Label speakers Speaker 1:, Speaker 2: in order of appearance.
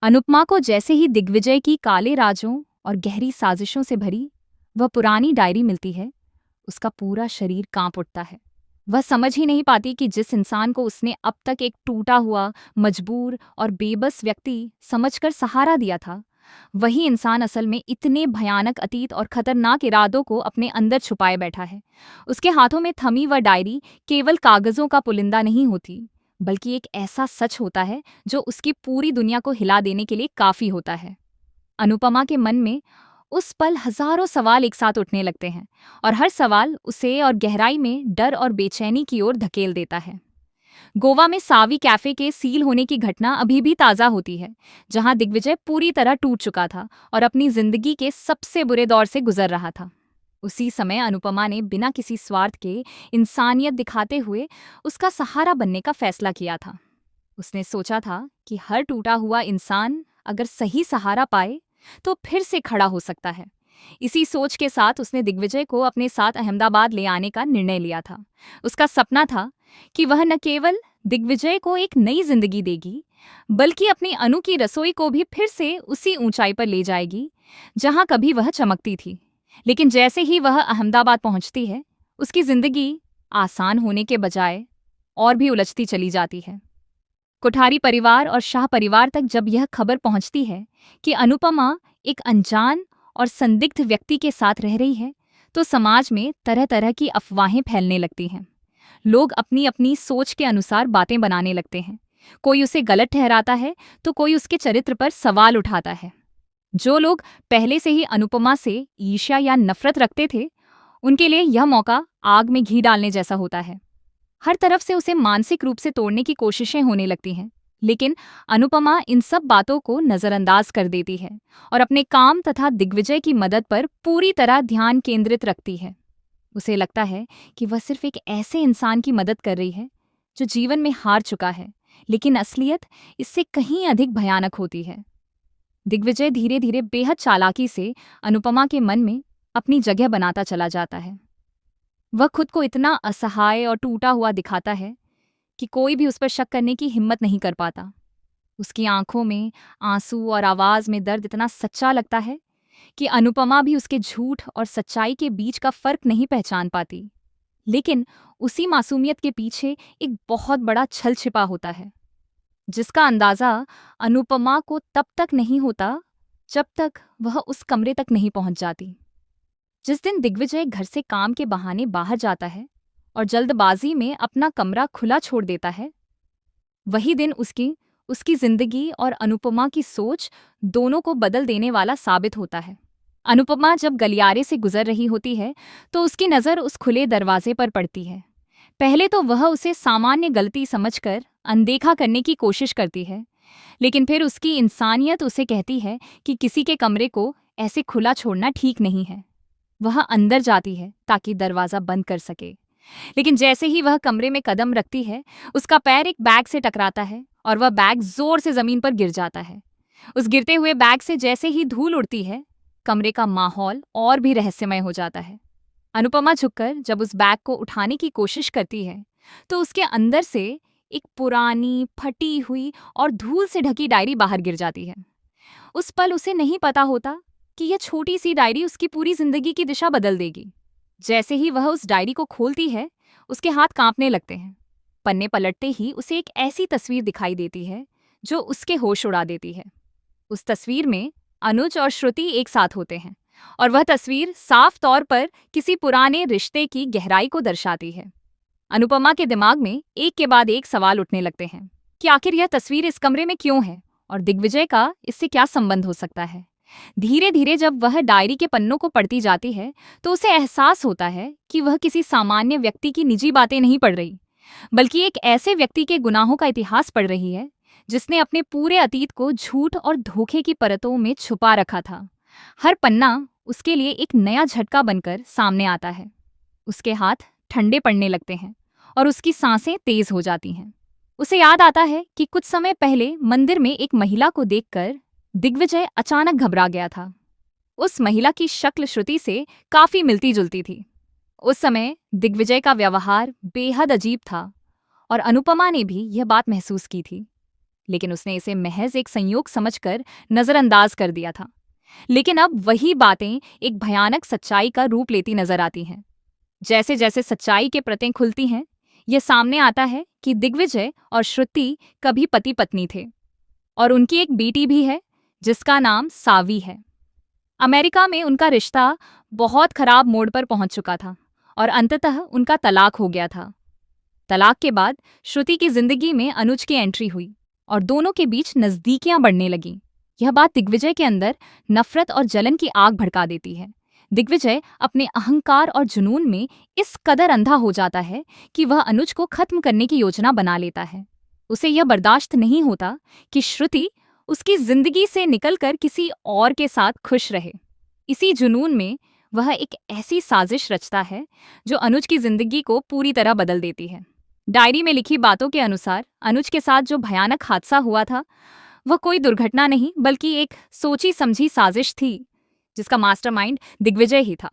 Speaker 1: अनुपमा को जैसे ही दिग्विजय की काले राजों और गहरी साजिशों से भरी वह पुरानी डायरी मिलती है, उसका पूरा शरीर कांप उठता है। वह समझ ही नहीं पाती कि जिस इंसान को उसने अब तक एक टूटा हुआ, मजबूर और बेबस व्यक्ति समझकर सहारा दिया था, वही इंसान असल में इतने भयानक अतीत और खतरनाक इरादों को अपने अंदर छुपाए बैठा है। उसके हाथों में थमी वह डायरी केवल कागजों का पुलिंदा नहीं होती, बल्कि एक ऐसा सच होता है जो उसकी पूरी दुनिया को हिला देने के लिए काफी होता है। अनुपमा के मन में उस पल हजारों सवाल एक साथ उठने लगते हैं, और हर सवाल उसे और गहराई में डर और बेचैनी की ओर धकेल देता है। गोवा में सावी कैफे के सील होने की घटना अभी भी ताजा होती है, जहां दिग्विजय पूरी तरह टूट चुका था और अपनी जिंदगी के सबसे बुरे दौर से गुजर रहा था। उसी समय अनुपमा ने बिना किसी स्वार्थ के इंसानियत दिखाते हुए उसका सहारा बनने का फैसला किया था। उसने सोचा था कि हर टूटा हुआ इंसान अगर सही सहारा पाए तो फिर से खड़ा हो सकता है। इसी सोच के साथ उसने दिग्विजय को अपने साथ अहमदाबाद ले आने का निर्णय लिया था। उसका सपना था कि वह न केवल दिग्विजय को एक नई जिंदगी देगी, बल्कि अपनी अनु की रसोई को भी फिर से उसी ऊंचाई पर ले जाएगी जहां कभी वह चमकती थी। लेकिन जैसे ही वह अहमदाबाद पहुंचती है, उसकी जिंदगी आसान होने के बजाय और भी उलझती चली जाती है। कोठारी परिवार और शाह परिवार तक जब यह खबर पहुंचती है कि अनुपमा एक अनजान और संदिग्ध व्यक्ति के साथ रह रही है, तो समाज में तरह तरह की अफवाहें फैलने लगती हैं। लोग अपनी अपनी सोच के अनुसार बातें बनाने लगते हैं। कोई उसे गलत ठहराता है तो कोई उसके चरित्र पर सवाल उठाता है। जो लोग पहले से ही अनुपमा से ईर्ष्या या नफरत रखते थे, उनके लिए यह मौका आग में घी डालने जैसा होता है। हर तरफ से उसे मानसिक रूप से तोड़ने की कोशिशें होने लगती हैं, लेकिन अनुपमा इन सब बातों को नजरअंदाज कर देती है और अपने काम तथा दिग्विजय की मदद पर पूरी तरह ध्यान केंद्रित रखती है। उसे लगता है कि वह सिर्फ एक ऐसे इंसान की मदद कर रही है जो जीवन में हार चुका है, लेकिन असलियत इससे कहीं अधिक भयानक होती है। दिग्विजय धीरे धीरे बेहद चालाकी से अनुपमा के मन में अपनी जगह बनाता चला जाता है। वह खुद को इतना असहाय और टूटा हुआ दिखाता है कि कोई भी उस पर शक करने की हिम्मत नहीं कर पाता। उसकी आंखों में आंसू और आवाज में दर्द इतना सच्चा लगता है कि अनुपमा भी उसके झूठ और सच्चाई के बीच का फर्क नहीं पहचान पाती। लेकिन उसी मासूमियत के पीछे एक बहुत बड़ा छल छिपा होता है, जिसका अंदाजा अनुपमा को तब तक नहीं होता जब तक वह उस कमरे तक नहीं पहुंच जाती। जिस दिन दिग्विजय घर से काम के बहाने बाहर जाता है और जल्दबाजी में अपना कमरा खुला छोड़ देता है, वही दिन उसकी उसकी जिंदगी और अनुपमा की सोच दोनों को बदल देने वाला साबित होता है। अनुपमा जब गलियारे से गुजर रही होती है तो उसकी नज़र उस खुले दरवाजे पर पड़ती है। पहले तो वह उसे सामान्य गलती समझकर अनदेखा करने की कोशिश करती है, लेकिन फिर उसकी इंसानियत उसे कहती है कि किसी के कमरे को ऐसे खुला छोड़ना ठीक नहीं है। वह अंदर जाती है ताकि दरवाजा बंद कर सके, लेकिन जैसे ही वह कमरे में कदम रखती है, उसका पैर एक बैग से टकराता है और वह बैग जोर से जमीन पर गिर जाता है। उस गिरते हुए बैग से जैसे ही धूल उड़ती है, कमरे का माहौल और भी रहस्यमय हो जाता है। अनुपमा झुककर जब उस बैग को उठाने की कोशिश करती है, तो उसके अंदर से एक पुरानी, फटी हुई और धूल से ढकी डायरी बाहर गिर जाती है। उस पल उसे नहीं पता होता कि यह छोटी सी डायरी उसकी पूरी जिंदगी की दिशा बदल देगी। जैसे ही वह उस डायरी को खोलती है, उसके हाथ कांपने लगते हैं। पन्ने पलटते ही उसे एक ऐसी तस्वीर दिखाई देती है जो उसके होश उड़ा देती है। उस तस्वीर में अनुज और श्रुति एक साथ होते हैं, और वह तस्वीर साफ तौर पर किसी पुराने रिश्ते की गहराई को दर्शाती है। अनुपमा के दिमाग में एक के बाद एक सवाल उठने लगते हैं कि आखिर यह तस्वीर इस कमरे में क्यों है और दिग्विजय का इससे क्या संबंध हो सकता है। धीरे धीरे जब वह डायरी के पन्नों को पढ़ती जाती है, तो उसे एहसास होता है कि वह किसी सामान्य व्यक्ति की निजी बातें नहीं पढ़ रही, बल्कि एक ऐसे व्यक्ति के गुनाहों का इतिहास पढ़ रही है जिसने अपने पूरे अतीत को झूठ और धोखे की परतों में छुपा रखा था। हर पन्ना उसके लिए एक नया झटका बनकर सामने आता है। उसके हाथ ठंडे पड़ने लगते हैं और उसकी सांसें तेज हो जाती हैं। उसे याद आता है कि कुछ समय पहले मंदिर में एक महिला को देखकर दिग्विजय अचानक घबरा गया था। उस महिला की शक्ल श्रुति से काफी मिलती जुलती थी। उस समय दिग्विजय का व्यवहार बेहद अजीब था और अनुपमा ने भी यह बात महसूस की थी। लेकिन उसने इसे महज एक संयोग समझकर नजरअंदाज कर दिया था। लेकिन अब वही बातें एक भयानक सच्चाई का रूप लेती नजर आती हैं। जैसे जैसे सच्चाई के परतें खुलती हैं, यह सामने आता है कि दिग्विजय और श्रुति कभी पति पत्नी थे और उनकी एक बेटी भी है जिसका नाम सावी है। अमेरिका में उनका रिश्ता बहुत खराब मोड़ पर पहुंच चुका था और अंततः उनका तलाक हो गया था। तलाक के बाद श्रुति की जिंदगी में अनुज की एंट्री हुई और दोनों के बीच नजदीकियां बढ़ने लगीं। यह बात दिग्विजय के अंदर नफरत और जलन की आग भड़का देती है। दिग्विजय अपने अहंकार और जुनून में इस कदर अंधा हो जाता है कि वह अनुज को खत्म करने की योजना बना लेता है। उसे यह बर्दाश्त नहीं होता कि श्रुति उसकी जिंदगी से निकलकर किसी और के साथ खुश रहे। इसी जुनून में वह एक ऐसी साजिश रचता है जो अनुज की जिंदगी को पूरी तरह बदल देती है। डायरी में लिखी बातों के अनुसार अनुज के साथ जो भयानक हादसा हुआ था वह कोई दुर्घटना नहीं बल्कि एक सोची समझी साजिश थी जिसका मास्टरमाइंड दिग्विजय ही था।